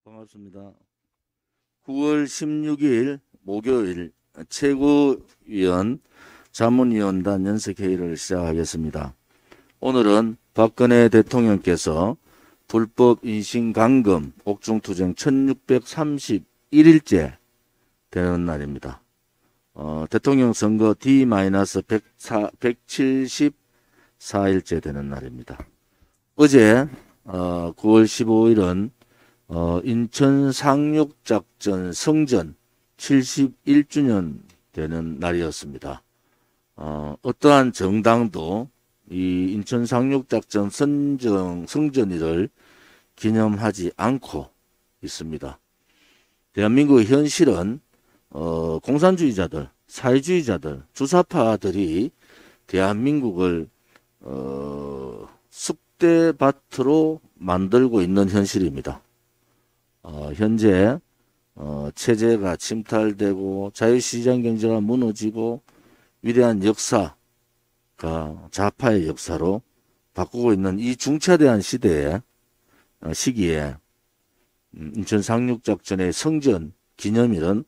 반갑습니다. 9월 16일 목요일 최고위원 자문위원단 연석회의를 시작하겠습니다. 오늘은 박근혜 대통령께서 불법 인신감금 옥중투쟁 1631일째 되는 날입니다. 대통령 선거 D-174일째 되는 날입니다. 어제 9월 15일은 인천 상륙작전 성전 71주년 되는 날이었습니다. 어떠한 정당도 이 인천 상륙작전 성전일을 기념하지 않고 있습니다. 대한민국의 현실은 공산주의자들, 사회주의자들, 주사파들이 대한민국을 쑥대밭으로 만들고 있는 현실입니다. 현재 체제가 침탈되고 자유시장 경제가 무너지고 위대한 역사가 좌파의 역사로 바꾸고 있는 이 중차대한 시기에 인천 상륙작전의 성전 기념일은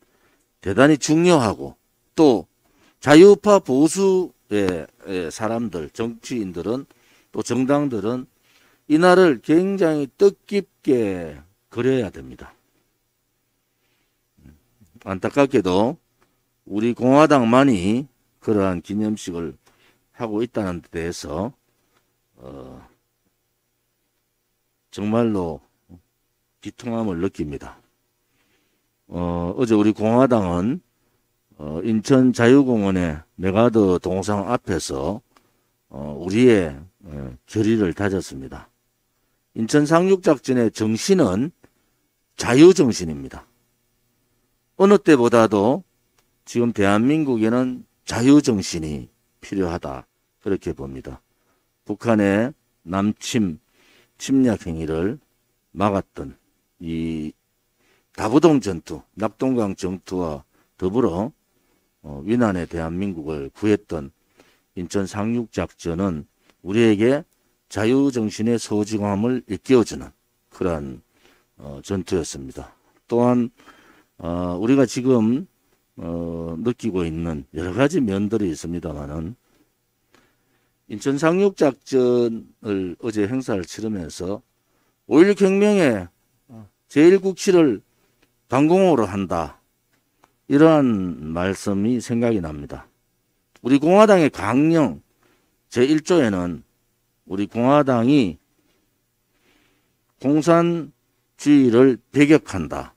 대단히 중요하고 또 자유파 보수의 사람들, 정치인들은 또 정당들은 이날을 굉장히 뜻깊게 그려야 됩니다. 안타깝게도 우리 공화당만이 그러한 기념식을 하고 있다는 데 대해서 정말로 비통함을 느낍니다. 어제 우리 공화당은 인천 자유공원의 메가더 동상 앞에서 우리의 결의를 다졌습니다. 인천 상륙작전의 정신은 자유정신입니다. 어느 때보다도 지금 대한민국에는 자유정신이 필요하다. 그렇게 봅니다. 북한의 남침, 침략 행위를 막았던 이 다부동 전투, 낙동강 전투와 더불어 위난의 대한민국을 구했던 인천 상륙작전은 우리에게 자유정신의 소중함을 일깨워주는 그러한 전투였습니다. 또한 우리가 지금 느끼고 있는 여러 가지 면들이 있습니다만은 인천 상륙작전을 어제 행사를 치르면서 5.16 혁명의 제1국치를 방공호로 한다. 이러한 말씀이 생각이 납니다. 우리 공화당의 강령 제1조에는 우리 공화당이 공산주의를 배격한다.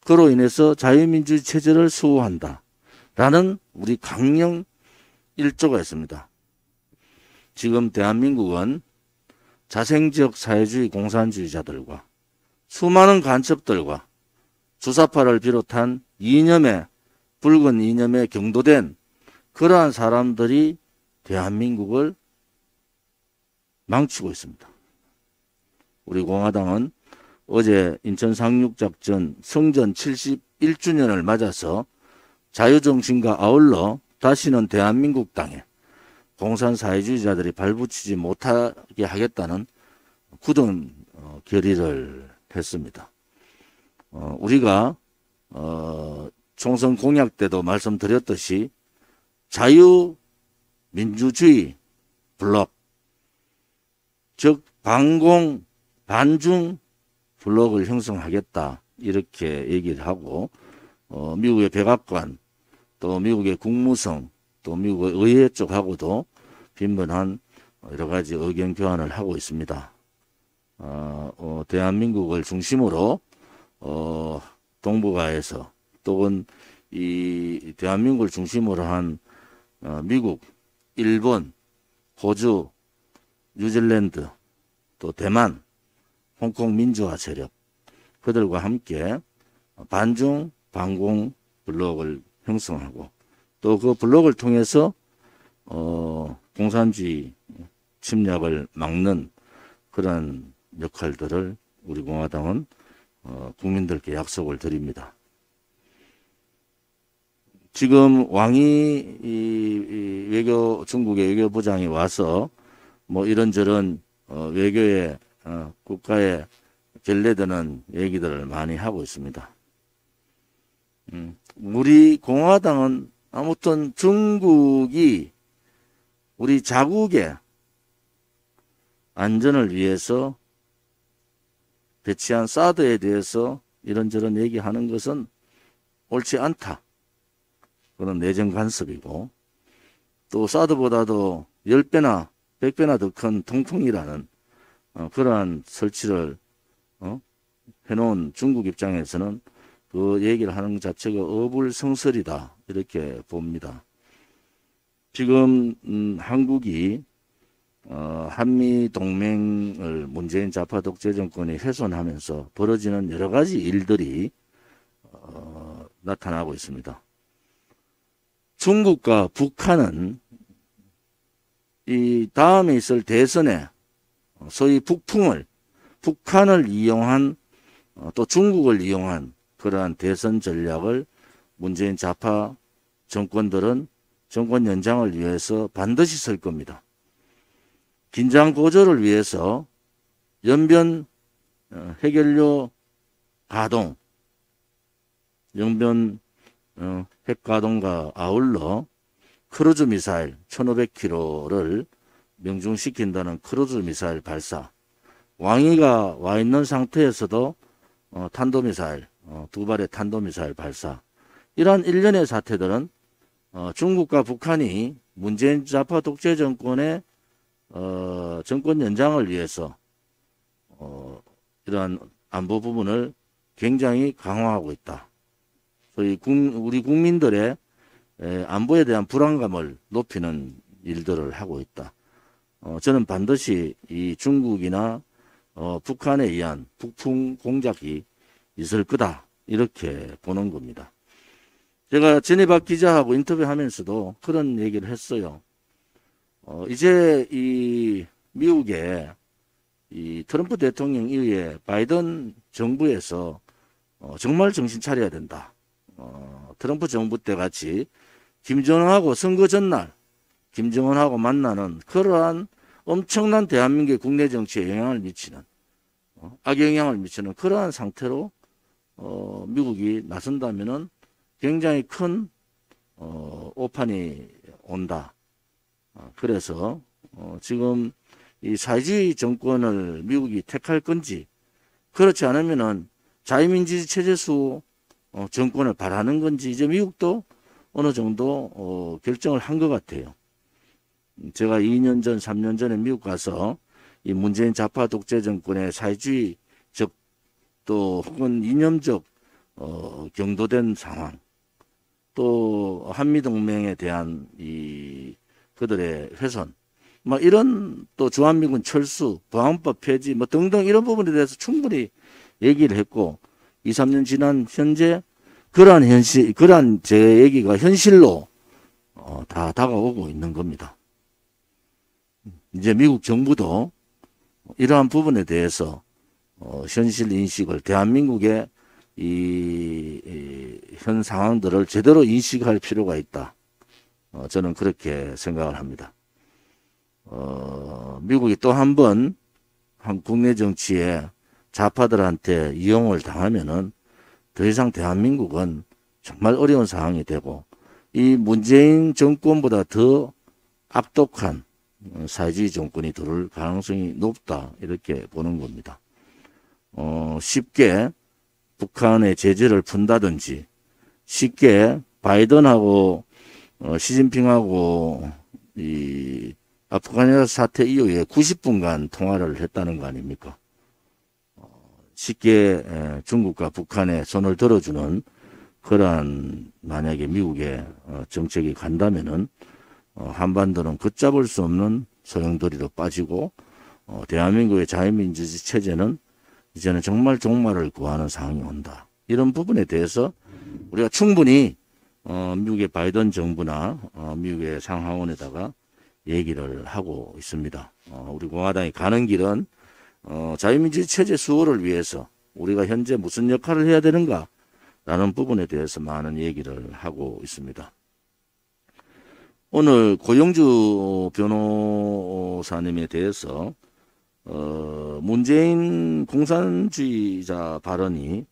그로 인해서 자유민주주의 체제를 수호한다. 라는 우리 강령 1조가 있습니다. 지금 대한민국은 자생적 사회주의 공산주의자들과 수많은 간첩들과 주사파를 비롯한 붉은 이념에 경도된 그러한 사람들이 대한민국을 망치고 있습니다. 우리 공화당은 어제 인천 상륙작전 성전 71주년을 맞아서 자유정신과 아울러 다시는 대한민국 땅에 공산사회주의자들이 발붙이지 못하게 하겠다는 굳은 결의를 했습니다. 우리가 총선 공약 때도 말씀드렸듯이 자유민주주의 블록, 즉 반공, 반중 블록을 형성하겠다 이렇게 얘기를 하고 미국의 백악관, 또 미국의 국무성, 또 미국의 의회 쪽하고도 빈번한 여러 가지 의견 교환을 하고 있습니다. 대한민국을 중심으로 동북아에서 또는 이 대한민국을 중심으로 한 미국, 일본, 호주, 뉴질랜드, 또 대만, 홍콩 민주화 세력 그들과 함께 반중, 반공 블록을 형성하고 또 그 블록을 통해서 공산주의 침략을 막는 그런 역할들을 우리 공화당은 국민들께 약속을 드립니다. 지금 왕이 중국의 외교부장이 와서 뭐 이런저런 외교의 국가의 결례되는 얘기들을 많이 하고 있습니다. 우리 공화당은 아무튼 중국이 우리 자국의 안전을 위해서 배치한 사드에 대해서 이런저런 얘기하는 것은 옳지 않다. 그런 내정 간섭이고, 또 사드보다도 10배나 100배나 더 큰 통풍이라는 그러한 설치를 해놓은 중국 입장에서는 그 얘기를 하는 것 자체가 어불성설이다, 이렇게 봅니다. 지금 한국이 한미동맹을 문재인 좌파 독재 정권이 훼손하면서 벌어지는 여러 가지 일들이 나타나고 있습니다. 중국과 북한은 이 다음에 있을 대선에 소위 북한을 이용한 또 중국을 이용한 그러한 대선 전략을 문재인 좌파 정권들은 정권 연장을 위해서 반드시 쓸 겁니다. 긴장 고조를 위해서 연변 해결료 가동, 연변 핵 가동과 아울러 크루즈 미사일 1500km를 명중시킨다는 크루즈 미사일 발사, 왕이가 와 있는 상태에서도 탄도미사일, 2발의 탄도미사일 발사, 이러한 일련의 사태들은 중국과 북한이 문재인 좌파 독재 정권의 정권 연장을 위해서 이러한 안보 부분을 굉장히 강화하고 있다. 소위 우리 국민들의 안보에 대한 불안감을 높이는 일들을 하고 있다. 저는 반드시 이 중국이나 북한에 의한 북풍 공작이 있을 거다, 이렇게 보는 겁니다. 제가 전에 박 기자하고 인터뷰하면서도 그런 얘기를 했어요. 이제 이 미국의 이 트럼프 대통령 이후에 바이든 정부에서 정말 정신 차려야 된다. 트럼프 정부 때 같이 김정은하고 선거 전날 김정은하고 만나는 그러한 엄청난 대한민국의 국내 정치에 영향을 미치는 악영향을 미치는 그러한 상태로 미국이 나선다면은 굉장히 큰 오판이 온다. 그래서 지금 이 사회주의 정권을 미국이 택할 건지, 그렇지 않으면은 자유민주주의 체제수 정권을 바라는 건지 이제 미국도 어느 정도 결정을 한 것 같아요. 제가 2년 전, 3년 전에 미국 가서 이 문재인 좌파 독재 정권의 사회주의적 또 혹은 이념적 경도된 상황, 또 한미동맹에 대한 이 그들의 훼손, 뭐 이런, 또 주한미군 철수, 보안법 폐지 뭐 등등 이런 부분에 대해서 충분히 얘기를 했고, 2, 3년 지난 현재 그러한 제 얘기가 현실로 다 다가오고 있는 겁니다. 이제 미국 정부도 이러한 부분에 대해서 현실 인식을, 대한민국의 현 상황들을 제대로 인식할 필요가 있다. 저는 그렇게 생각을 합니다. 미국이 또 한 번 국내 정치에 좌파들한테 이용을 당하면은 더 이상 대한민국은 정말 어려운 상황이 되고, 이 문재인 정권보다 더 악독한 사회주의 정권이 들어올 가능성이 높다, 이렇게 보는 겁니다. 쉽게 북한의 제재를 푼다든지, 쉽게 바이든하고 시진핑하고 이 아프가니스탄 사태 이후에 90분간 통화를 했다는 거 아닙니까? 쉽게 중국과 북한에 손을 들어주는 그러한, 만약에 미국의 정책이 간다면은 한반도는 걷잡을 수 없는 소용돌이로 빠지고, 대한민국의 자유민주주의 체제는 이제는 정말 종말을 구하는 상황이 온다. 이런 부분에 대해서 우리가 충분히 미국의 바이든 정부나 미국의 상하원에다가 얘기를 하고 있습니다. 우리 공화당이 가는 길은 자유민주주의 체제 수호를 위해서 우리가 현재 무슨 역할을 해야 되는가 라는 부분에 대해서 많은 얘기를 하고 있습니다. 오늘 고영주 변호사님에 대해서 문재인 공산주의자 발언이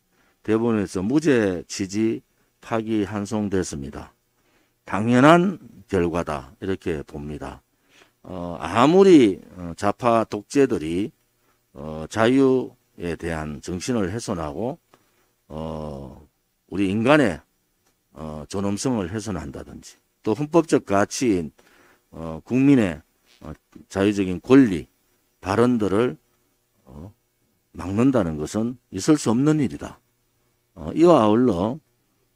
대법원에서 무죄 취지 파기 환송됐습니다. 당연한 결과다 이렇게 봅니다. 아무리 좌파 독재들이 자유에 대한 정신을 훼손하고 우리 인간의 존엄성을 훼손한다든지 또 헌법적 가치인 국민의 자유적인 권리 발언들을 막는다는 것은 있을 수 없는 일이다. 이와 아울러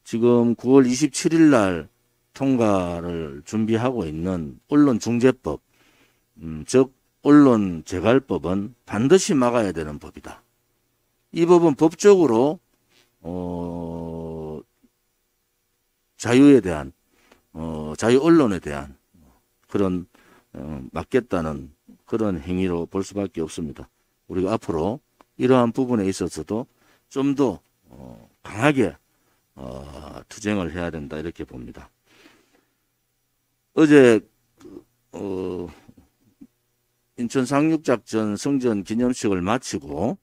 지금 9월 27일 날 통과를 준비하고 있는 언론중재법, 즉 언론재갈법은 반드시 막아야 되는 법이다. 이 법은 법적으로 자유에 대한 자유 언론에 대한 그런 막겠다는 그런 행위로 볼 수밖에 없습니다. 우리가 앞으로 이러한 부분에 있어서도 좀 더 강하게 투쟁을 해야 된다 이렇게 봅니다. 어제 인천 상륙작전 성전 기념식을 마치고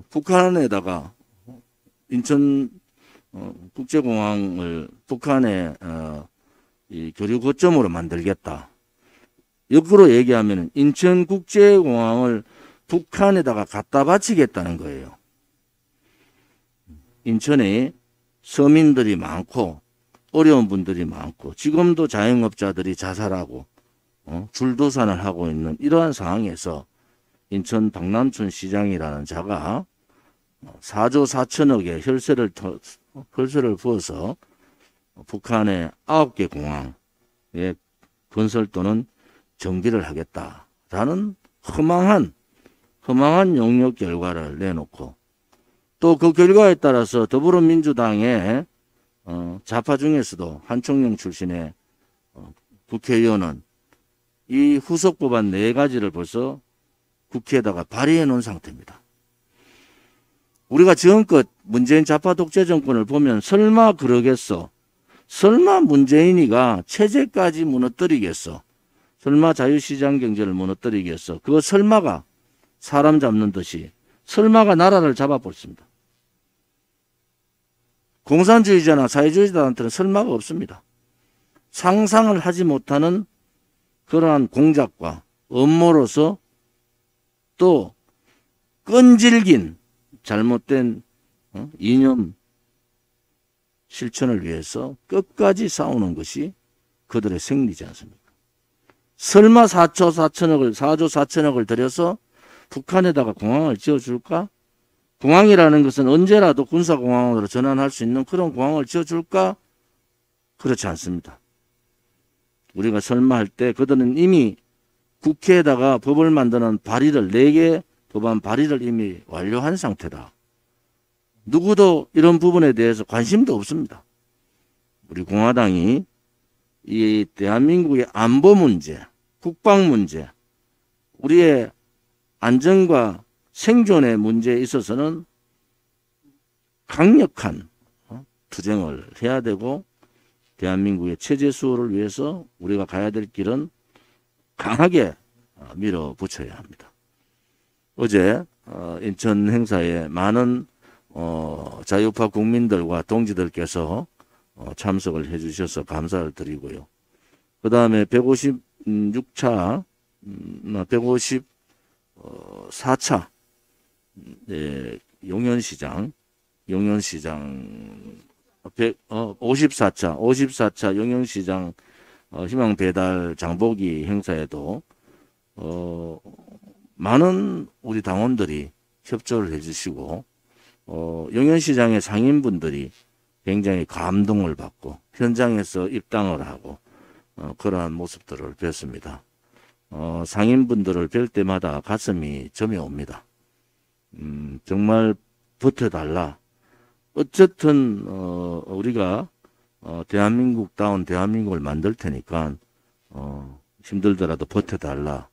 북한에다가 인천 국제공항을 북한의 이 교류 거점으로 만들겠다. 역으로 얘기하면 인천국제공항을 북한에다가 갖다 바치겠다는 거예요. 인천에 서민들이 많고 어려운 분들이 많고 지금도 자영업자들이 자살하고 줄도산을 하고 있는 이러한 상황에서 인천 박남춘 시장이라는 자가 4조 4천억의 혈세를 부어서 북한의 9개 공항의 건설 또는 정비를 하겠다라는 허망한 용역 결과를 내놓고 또 그 결과에 따라서 더불어민주당의 좌파 중에서도 한총령 출신의 국회의원은 이 후속 법안 4가지를 벌써 국회에다가 발의해 놓은 상태입니다. 우리가 지금껏 문재인 좌파 독재 정권을 보면 설마 그러겠어? 설마 문재인이가 체제까지 무너뜨리겠어? 설마 자유시장 경제를 무너뜨리겠어? 그거 설마가 사람 잡는 듯이 설마가 나라를 잡아버렸습니다. 공산주의자나 사회주의자한테는 설마가 없습니다. 상상을 하지 못하는 그러한 공작과 음모로서 또 끈질긴 잘못된 이념 실천을 위해서 끝까지 싸우는 것이 그들의 생리지 않습니까? 설마 4조 4천억을 들여서 북한에다가 공항을 지어줄까? 공항이라는 것은 언제라도 군사공항으로 전환할 수 있는 그런 공항을 지어줄까? 그렇지 않습니다. 우리가 설마 할 때 그들은 이미 국회에다가 법을 만드는 발의를 4개 법안 발의를 이미 완료한 상태다. 누구도 이런 부분에 대해서 관심도 없습니다. 우리 공화당이 이 대한민국의 안보 문제, 국방 문제, 우리의 안전과 생존의 문제에 있어서는 강력한 투쟁을 해야 되고 대한민국의 체제 수호를 위해서 우리가 가야 될 길은 강하게 밀어붙여야 합니다. 어제 인천 행사에 많은 자유파 국민들과 동지들께서 참석을 해주셔서 감사를 드리고요. 그 다음에 156차, 154차 용현시장 54차 용현시장 희망배달 장보기 행사에도 많은 우리 당원들이 협조를 해주시고 용현시장의 상인분들이 굉장히 감동을 받고 현장에서 입당을 하고 그러한 모습들을 뵀습니다. 상인분들을 뵐 때마다 가슴이 점이 옵니다. 정말 버텨달라. 어쨌든 우리가 대한민국다운 대한민국을 만들 테니까 힘들더라도 버텨달라.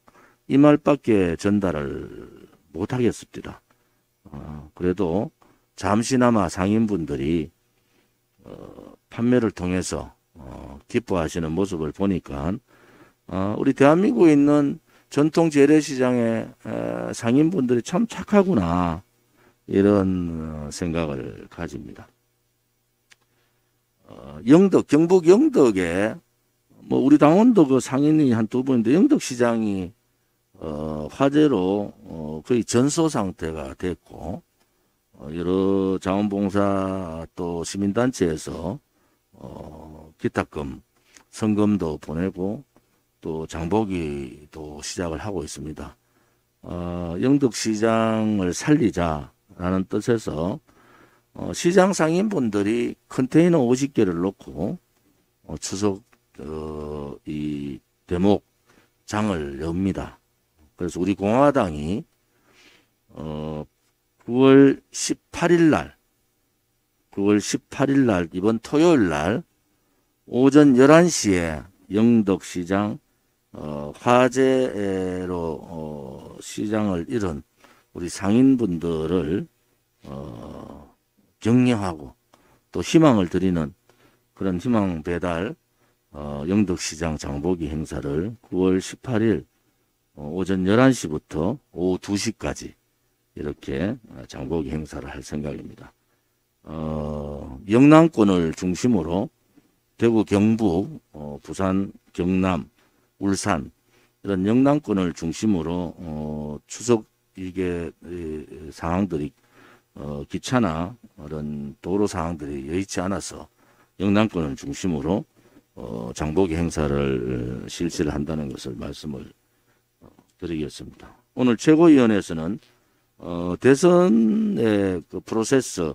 이 말밖에 전달을 못하겠습니다. 그래도 잠시나마 상인분들이 판매를 통해서 기뻐하시는 모습을 보니까 우리 대한민국에 있는 전통 재래시장의 상인분들이 참 착하구나, 이런 생각을 가집니다. 영덕, 경북 영덕에 뭐 우리 당원도 그 상인이 한 두 분인데, 영덕시장이 화재로 거의 전소 상태가 됐고, 여러 자원봉사 또 시민단체에서 기탁금, 성금도 보내고 또 장보기도 시작을 하고 있습니다. 영덕시장을 살리자라는 뜻에서 시장 상인분들이 컨테이너 50개를 놓고 추석 이 대목 장을 엽니다. 그래서 우리 공화당이 9월 18일 날 이번 토요일 날 오전 11시에 영덕시장 화재로 시장을 잃은 우리 상인분들을 격려하고 또 희망을 드리는 그런 희망 배달 영덕시장 장보기 행사를 9월 18일 오전 11시부터 오후 2시까지 이렇게 장보기 행사를 할 생각입니다. 영남권을 중심으로 대구, 경북, 부산, 경남, 울산 이런 영남권을 중심으로 추석 이게 상황들이 기차나 이런 도로 상황들이 여의치 않아서 영남권을 중심으로 장보기 행사를 실시를 한다는 것을 말씀을 드리겠습니다. 오늘 최고위원회에서는 대선의 그 프로세스,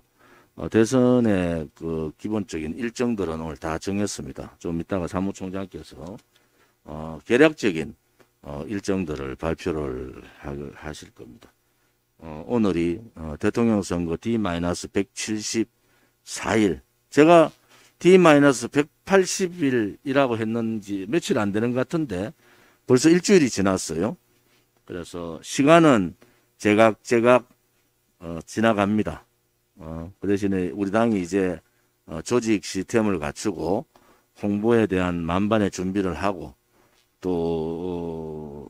대선의 그 기본적인 일정들은 오늘 다 정했습니다. 좀 이따가 사무총장께서 개략적인 일정들을 발표를 하실 겁니다. 오늘이 대통령 선거 D-174일, 제가 D-180일이라고 했는지 며칠 안 되는 것 같은데 벌써 일주일이 지났어요. 그래서 시간은 제각제각 지나갑니다. 그 대신에 우리 당이 이제 조직 시스템을 갖추고 홍보에 대한 만반의 준비를 하고 또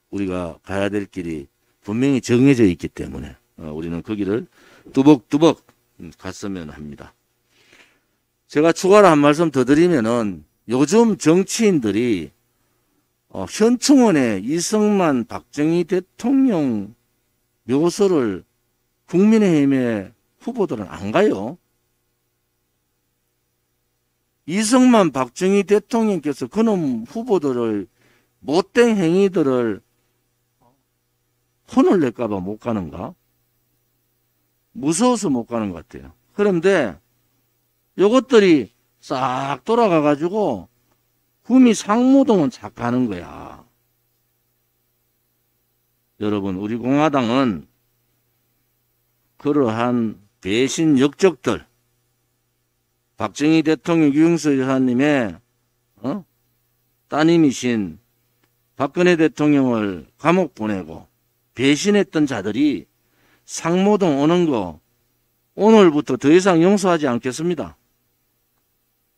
우리가 가야 될 길이 분명히 정해져 있기 때문에 우리는 그 길을 뚜벅뚜벅 갔으면 합니다. 제가 추가로 한 말씀 더 드리면은 요즘 정치인들이 현충원에 이승만, 박정희 대통령 묘소를 국민의힘의 후보들은 안 가요. 이승만, 박정희 대통령께서 그놈 후보들을 못된 행위들을 혼을 낼까봐 못 가는가? 무서워서 못 가는 것 같아요. 그런데 요것들이 싹 돌아가가지고 구미 상무동은 착 가는 거야. 여러분, 우리 공화당은 그러한 배신 역적들, 박정희 대통령 유영서 여사님의 따님이신 박근혜 대통령을 감옥 보내고 배신했던 자들이 상무동 오는 거 오늘부터 더 이상 용서하지 않겠습니다.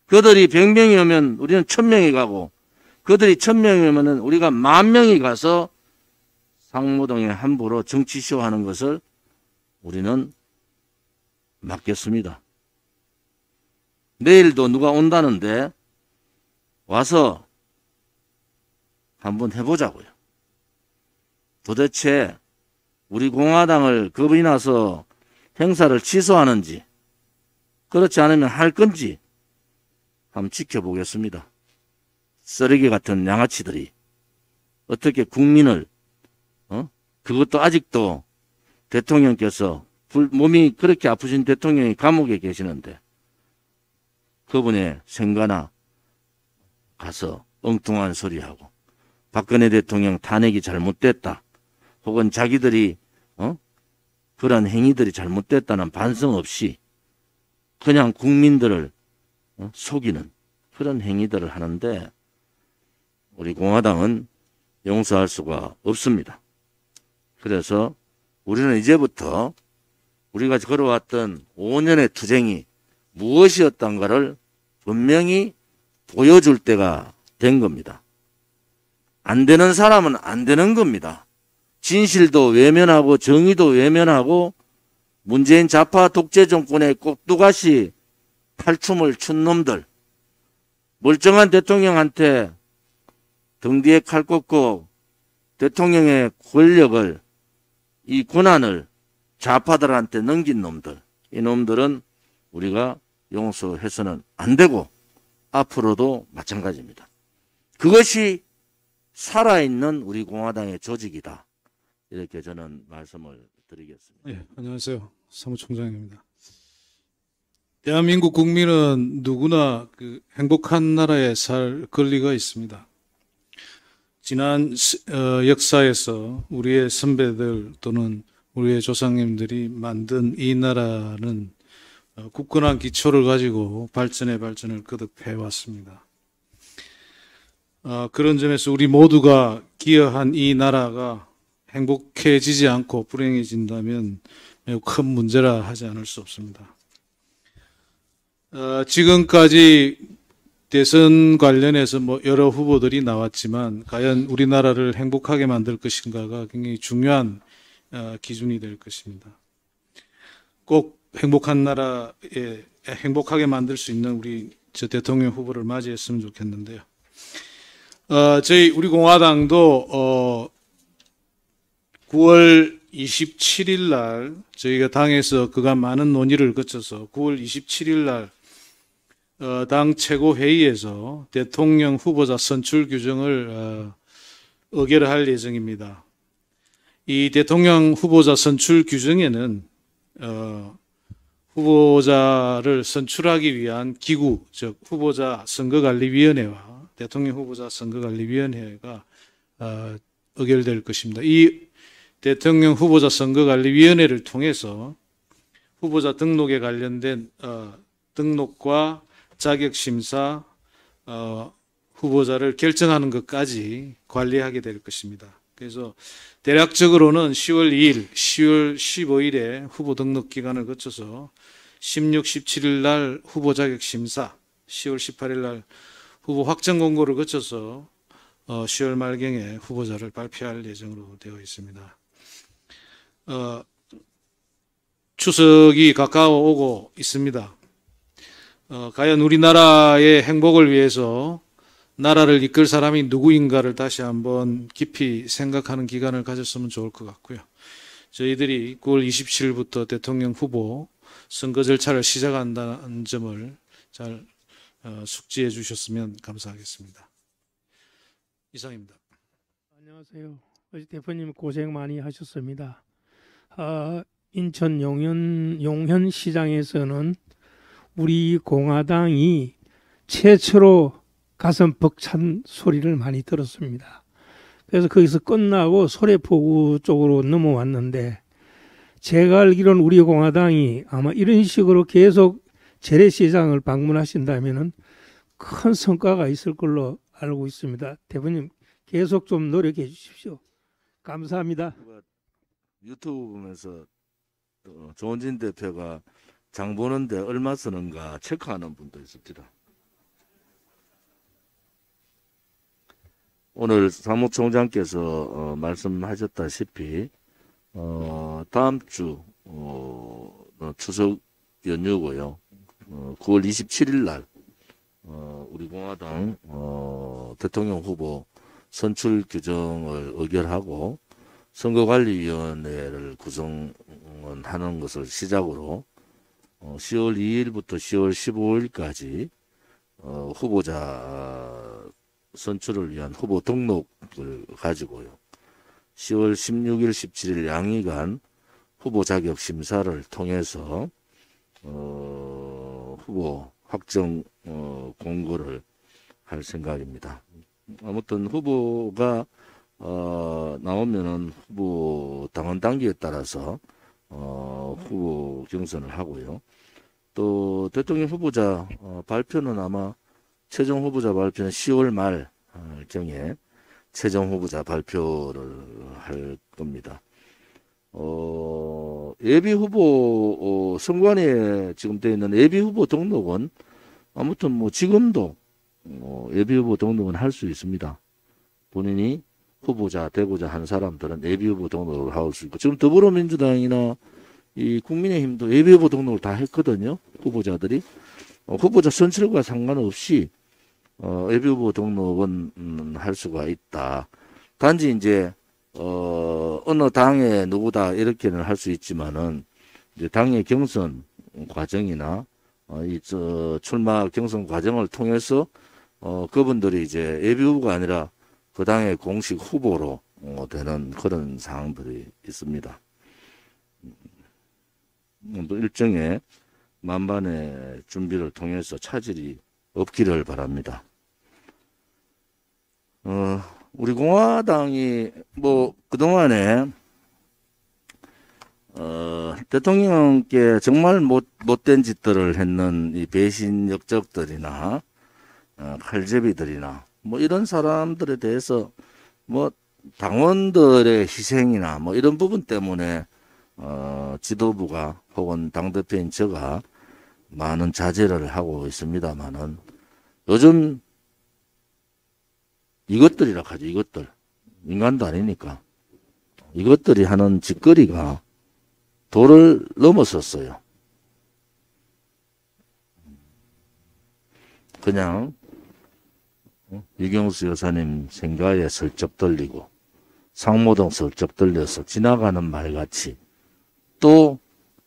그들이 100명이 오면 우리는 1000명이 가고 그들이 1000명이 오면 우리가 10,000명이 가서 상무동에 함부로 정치쇼 하는 것을 우리는 막겠습니다. 내일도 누가 온다는데 와서 한번 해보자고요. 도대체 우리 공화당을 겁이 나서 행사를 취소하는지 그렇지 않으면 할 건지 한번 지켜보겠습니다. 쓰레기 같은 양아치들이 어떻게 국민을 그것도 아직도 대통령께서 몸이 그렇게 아프신 대통령이 감옥에 계시는데 그분의 생가나 가서 엉뚱한 소리하고 박근혜 대통령 탄핵이 잘못됐다 혹은 자기들이 그런 행위들이 잘못됐다는 반성 없이 그냥 국민들을 속이는 그런 행위들을 하는데 우리 공화당은 용서할 수가 없습니다. 그래서 우리는 이제부터 우리가 걸어왔던 5년의 투쟁이 무엇이었던가를 분명히 보여줄 때가 된 겁니다. 안 되는 사람은 안 되는 겁니다. 진실도 외면하고 정의도 외면하고 문재인 좌파 독재 정권의 꼭두가시 탈춤을 춘 놈들, 멀쩡한 대통령한테 등 뒤에 칼 꽂고 대통령의 권력을, 이 권한을 좌파들한테 넘긴 놈들, 이 놈들은 우리가 용서해서는 안 되고 앞으로도 마찬가지입니다. 그것이 살아있는 우리 공화당의 조직이다. 이렇게 저는 말씀을 드리겠습니다. 예, 안녕하세요. 사무총장입니다. 대한민국 국민은 누구나 행복한 나라에 살 권리가 있습니다. 지난 역사에서 우리의 선배들 또는 우리의 조상님들이 만든 이 나라는 굳건한 기초를 가지고 발전을 거듭해 왔습니다. 그런 점에서 우리 모두가 기여한 이 나라가 행복해지지 않고 불행해진다면 매우 큰 문제라 하지 않을 수 없습니다. 지금까지 대선 관련해서 여러 후보들이 나왔지만 과연 우리나라를 행복하게 만들 것인가가 굉장히 중요한 기준이 될 것입니다. 꼭 행복한 나라에 행복하게 만들 수 있는 저 대통령 후보를 맞이했으면 좋겠는데요. 우리 공화당도 9월 27일 날 저희가 당에서 그간 많은 논의를 거쳐서 9월 27일 날 당 최고회의에서 대통령 후보자 선출 규정을 의결할 예정입니다. 이 대통령 후보자 선출 규정에는 후보자를 선출하기 위한 기구, 즉 후보자 선거관리위원회와 대통령 후보자 선거관리위원회가 의결될 것입니다. 이 대통령 후보자 선거관리위원회를 통해서 후보자 등록에 관련된 등록과 자격심사, 후보자를 결정하는 것까지 관리하게 될 것입니다. 그래서 대략적으로는 10월 2일, 10월 15일에 후보 등록 기간을 거쳐서 16, 17일 날 후보 자격심사, 10월 18일 날 후보 확정 공고를 거쳐서 10월 말경에 후보자를 발표할 예정으로 되어 있습니다. 추석이 가까워 오고 있습니다. 과연 우리나라의 행복을 위해서 나라를 이끌 사람이 누구인가를 다시 한번 깊이 생각하는 기간을 가졌으면 좋을 것 같고요. 저희들이 9월 27일부터 대통령 후보 선거 절차를 시작한다는 점을 잘 숙지해 주셨으면 감사하겠습니다. 이상입니다. 안녕하세요. 어제 대표님 고생 많이 하셨습니다. 인천 용현 시장에서는 우리 공화당이 최초로 가슴 벅찬 소리를 많이 들었습니다. 그래서 거기서 끝나고 소래포구 쪽으로 넘어왔는데 제가 알기로는 우리 공화당이 아마 이런 식으로 계속 재래시장을 방문하신다면 큰 성과가 있을 걸로 알고 있습니다. 대표님 계속 좀 노력해 주십시오. 감사합니다. 유튜브 보면서 조원진 대표가 장 보는데 얼마 쓰는가 체크하는 분도 있습니다. 오늘 사무총장께서 말씀하셨다시피 다음 주 추석 연휴고요. 9월 27일 날 우리 공화당 대통령 후보 선출 규정을 의결하고 선거관리위원회를 구성하는 것을 시작으로 10월 2일부터 10월 15일까지 후보자 선출을 위한 후보 등록을 가지고요. 10월 16일, 17일 양일간 후보 자격 심사를 통해서 후보 확정 공고를 할 생각입니다. 아무튼 후보가 나오면은 후보 당원 단계에 따라서 후보 경선을 하고요. 또 대통령 후보자 발표는 아마 최종 후보자 발표는 10월 말 경에 최종 후보자 발표를 할 겁니다. 예비 후보 선관위에 지금 되어 있는 예비 후보 등록은 아무튼 지금도 예비 후보 등록은 할 수 있습니다. 본인이 후보자 되고자 한 사람들은 예비후보 등록을 할 수 있고, 지금 더불어민주당이나 이 국민의힘도 예비후보 등록을 다 했거든요. 후보자들이. 후보자 선출과 상관없이 예비후보 등록은 할 수가 있다. 단지 이제 어느 당의 누구다 이렇게는 할 수 있지만은 이제 당의 경선 과정이나 출마 경선 과정을 통해서 그분들이 이제 예비후보가 아니라 그 당의 공식 후보로 되는 그런 사항들이 있습니다. 일정의 만반의 준비를 통해서 차질이 없기를 바랍니다. 우리 공화당이 뭐 그동안에 대통령께 정말 못된 짓들을 했는 이 배신 역적들이나 칼제비들이나 뭐 이런 사람들에 대해서 뭐 당원들의 희생이나 뭐 이런 부분 때문에 지도부가 혹은 당대표인 제가 많은 자제를 하고 있습니다만은 요즘 이것들이라 하죠. 이것들. 인간도 아니니까. 이것들이 하는 짓거리가 도를 넘어섰어요. 그냥 유경수 여사님 생가에 슬쩍 들리고 상모동 슬쩍 들려서 지나가는 말같이 또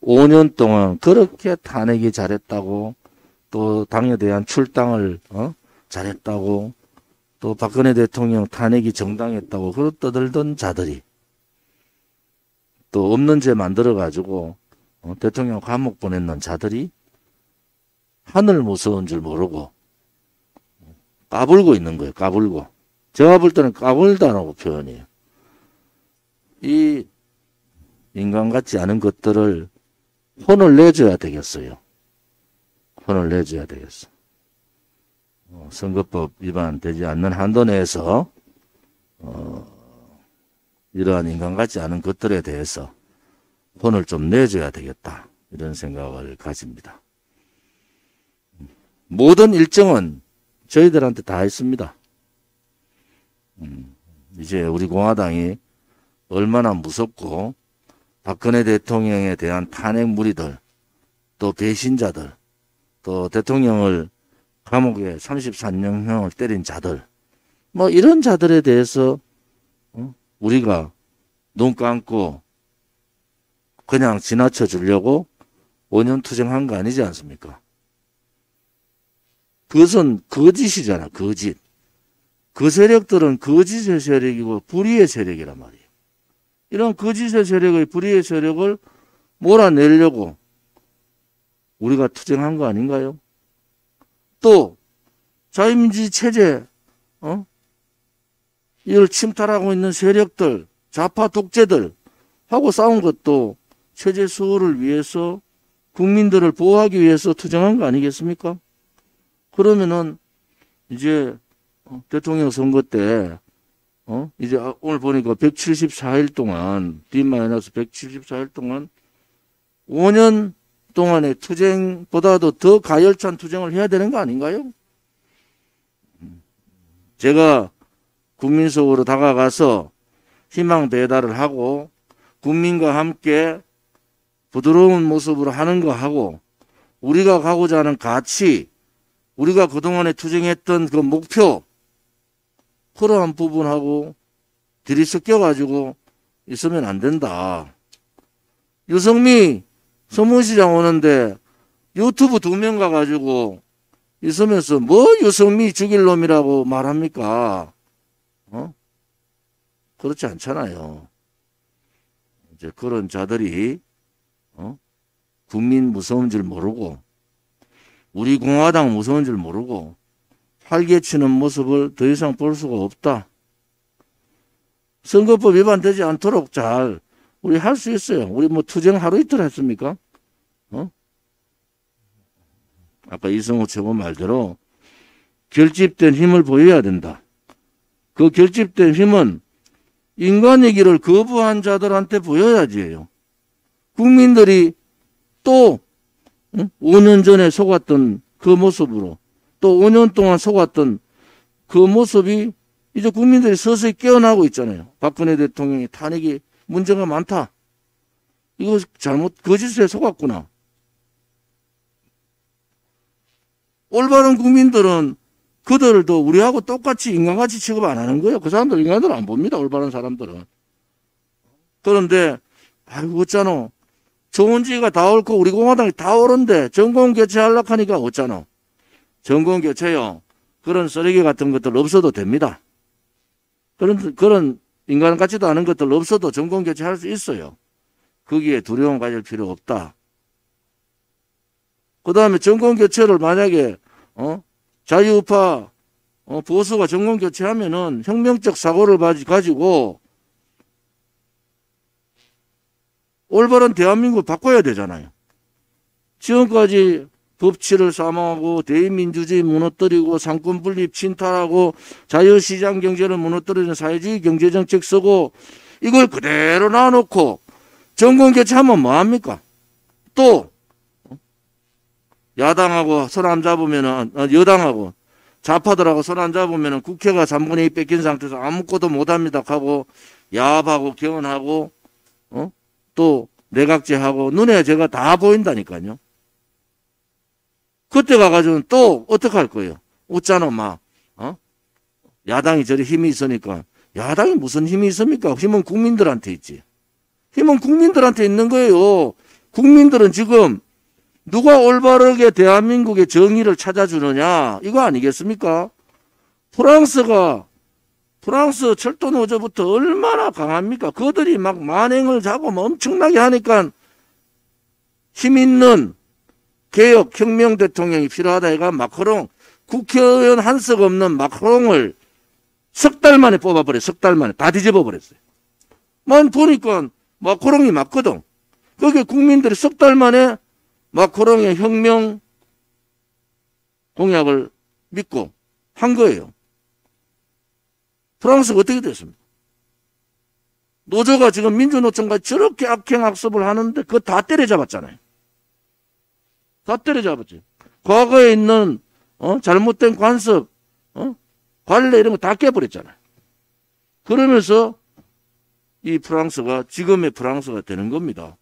5년 동안 그렇게 탄핵이 잘했다고, 또 당에 대한 출당을 잘했다고, 또 박근혜 대통령 탄핵이 정당했다고 그러 떠들던 자들이 또 없는 죄 만들어가지고 대통령 감옥 보냈는 자들이 하늘 무서운 줄 모르고 까불고 있는 거예요. 까불고. 제가 볼 때는 까불다라고 표현해요. 이 인간 같지 않은 것들을 혼을 내줘야 되겠어요. 혼을 내줘야 되겠어. 선거법 위반되지 않는 한도 내에서 이러한 인간 같지 않은 것들에 대해서 혼을 좀 내줘야 되겠다. 이런 생각을 가집니다. 모든 일정은 저희들한테 다 있습니다. 이제 우리 공화당이 얼마나 무섭고 박근혜 대통령에 대한 탄핵 무리들, 또 배신자들, 또 대통령을 감옥에 34년형을 때린 자들, 뭐 이런 자들에 대해서 우리가 눈 감고 그냥 지나쳐 주려고 5년 투쟁한 거 아니지 않습니까? 그것은 거짓이잖아, 거짓. 그 세력들은 거짓의 세력이고 불의의 세력이란 말이에요. 이런 거짓의 세력의 불의의 세력을 몰아내려고 우리가 투쟁한 거 아닌가요? 또 자유민주주의 체제, 이걸 침탈하고 있는 세력들, 좌파 독재들 하고 싸운 것도 체제 수호를 위해서 국민들을 보호하기 위해서 투쟁한 거 아니겠습니까? 그러면은 이제 대통령 선거 때 이제 오늘 보니까 174일 동안 D-174일 동안 5년 동안의 투쟁보다도 더 가열찬 투쟁을 해야 되는 거 아닌가요? 제가 국민 속으로 다가가서 희망 배달을 하고 국민과 함께 부드러운 모습으로 하는 거 하고 우리가 가고자 하는 가치, 우리가 그동안에 투쟁했던 그 목표, 그러한 부분하고 들이섞여가지고 있으면 안 된다. 유성미 서문시장 오는데 유튜브 2명 가가지고 있으면서 뭐 유성미 죽일 놈이라고 말합니까? 그렇지 않잖아요. 이제 그런 자들이 국민 무서운 줄 모르고 우리 공화당 무서운 줄 모르고 활개치는 모습을 더 이상 볼 수가 없다. 선거법 위반되지 않도록 잘 우리 할 수 있어요. 우리 뭐 투쟁 하루 이틀 했습니까? 아까 이성우 최고 말대로 결집된 힘을 보여야 된다. 그 결집된 힘은 인간의 길을 거부한 자들한테 보여야지요. 국민들이 또 5년 전에 속았던 그 모습으로 또 5년 동안 속았던 그 모습이 이제 국민들이 서서히 깨어나고 있잖아요. 박근혜 대통령이 탄핵이 문제가 많다. 이거 거짓에 속았구나. 올바른 국민들은 그들도 우리하고 똑같이 인간같이 취급 안 하는 거예요. 그 사람들 인간들 안 봅니다. 올바른 사람들은. 그런데 아이고 어쩌노. 좋은 지가 다 옳고 우리 공화당이 다 옳은데 정권 교체하려고 하니까 어쩌노. 정권 교체요. 그런 쓰레기 같은 것들 없어도 됩니다. 그런 인간 같지도 않은 것들 없어도 정권 교체할 수 있어요. 거기에 두려움 가질 필요 없다. 그 다음에 정권 교체를 만약에 자유우파 보수가 정권 교체하면은 혁명적 사고를 가지고 올바른 대한민국을 바꿔야 되잖아요. 지금까지 법치를 삼아하고 대의민주주의 무너뜨리고 상권 분립 침탈하고 자유시장 경제를 무너뜨리는 사회주의 경제정책 쓰고 이걸 그대로 놔놓고 정권 교체하면 뭐합니까? 또 야당하고 손 안 잡으면은 여당하고 좌파들하고 손 안 잡으면은 국회가 3분의 2 뺏긴 상태에서 아무것도 못합니다 하고 야합하고 개헌하고 또 내각제하고 눈에 제가 다 보인다니까요. 그때 가가지고는 또 어떻게 할 거예요? 웃잖아 막 야당이 저리 힘이 있으니까. 야당이 무슨 힘이 있습니까? 힘은 국민들한테 있지. 힘은 국민들한테 있는 거예요. 국민들은 지금 누가 올바르게 대한민국의 정의를 찾아주느냐 이거 아니겠습니까? 프랑스 철도 노조부터 얼마나 강합니까? 그들이 막 만행을 자고 엄청나게 하니까 힘 있는 개혁 혁명 대통령이 필요하다 해가 마크롱 국회의원 한석 없는 마크롱을 석 달 만에 뽑아버려. 석 달 만에 다 뒤집어 버렸어요. 만 보니까 마크롱이 맞거든. 그게 국민들이 석 달 만에 마크롱의 혁명 공약을 믿고 한 거예요. 프랑스가 어떻게 됐습니까? 노조가 지금 민주노총과 저렇게 악행악습을 하는데 그거 다 때려잡았잖아요. 다 때려잡았지. 과거에 있는 잘못된 관습, 관례 이런 거 다 깨버렸잖아요. 그러면서 이 프랑스가 지금의 프랑스가 되는 겁니다.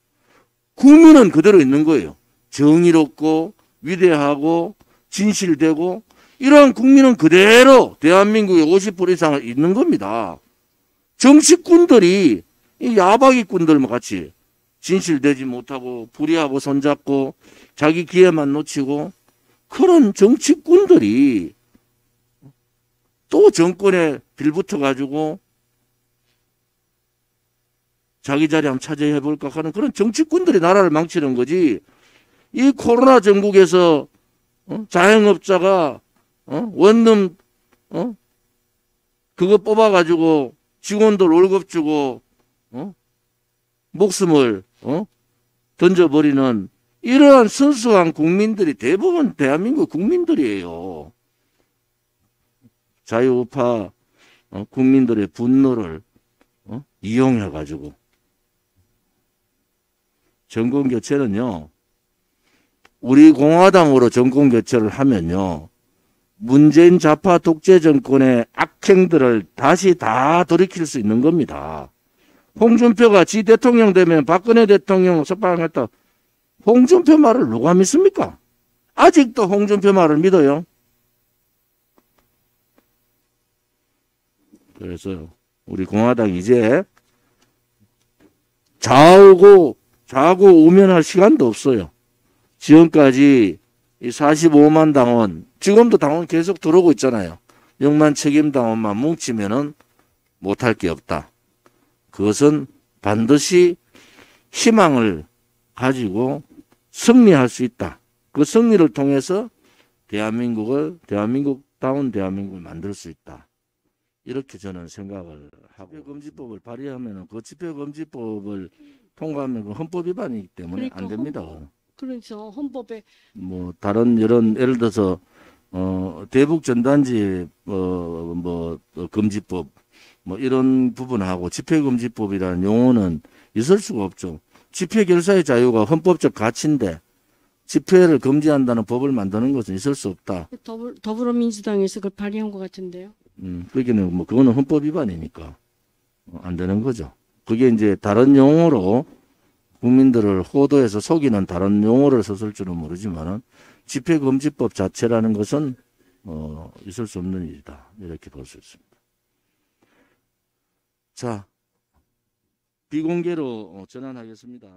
국민은 그대로 있는 거예요. 정의롭고 위대하고 진실되고 이러한 국민은 그대로 대한민국의 50% 이상을 있는 겁니다. 정치꾼들이 이 야박이꾼들 같이 진실되지 못하고 불의하고 손잡고 자기 기회만 놓치고 그런 정치꾼들이 또 정권에 빌붙어 가지고 자기 자리 한번 차지해 볼까 하는 그런 정치꾼들이 나라를 망치는 거지. 이 코로나 전국에서 자영업자가 원룸 그거 뽑아가지고 직원들 월급 주고 목숨을 던져버리는 이러한 순수한 국민들이 대부분 대한민국 국민들이에요. 자유우파 국민들의 분노를 이용해가지고 정권교체는요. 우리 공화당으로 정권교체를 하면요. 문재인 좌파 독재 정권의 악행들을 다시 다 돌이킬 수 있는 겁니다. 홍준표가 지 대통령 되면 박근혜 대통령 석방했다. 홍준표 말을 누가 믿습니까? 아직도 홍준표 말을 믿어요. 그래서 우리 공화당 이제 자고 우면할 시간도 없어요. 지금까지 이 45만 당원, 지금도 당원 계속 들어오고 있잖아요. 6만 책임 당원만 뭉치면은 못할 게 없다. 그것은 반드시 희망을 가지고 승리할 수 있다. 그 승리를 통해서 대한민국다운 대한민국을 만들 수 있다. 이렇게 저는 생각을 하고 집회금지법을 발의하면 그 집회금지법을 통과하면 그 헌법 위반이기 때문에 그러니까 안 됩니다. 그래서 헌법에 뭐 다른 이런 예를 들어서 대북 전단지 금지법 뭐 이런 부분하고 집회금지법이라는 용어는 있을 수가 없죠. 집회 결사의 자유가 헌법적 가치인데 집회를 금지한다는 법을 만드는 것은 있을 수 없다. 더불어민주당에서 그걸 발의한 것 같은데요. 그러기는 뭐 그거는 헌법 위반이니까 안 되는 거죠. 그게 이제 다른 용어로 국민들을 호도해서 속이는 다른 용어를 썼을 줄은 모르지만은 집회금지법 자체라는 것은 있을 수 없는 일이다. 이렇게 볼 수 있습니다. 자, 비공개로 전환하겠습니다.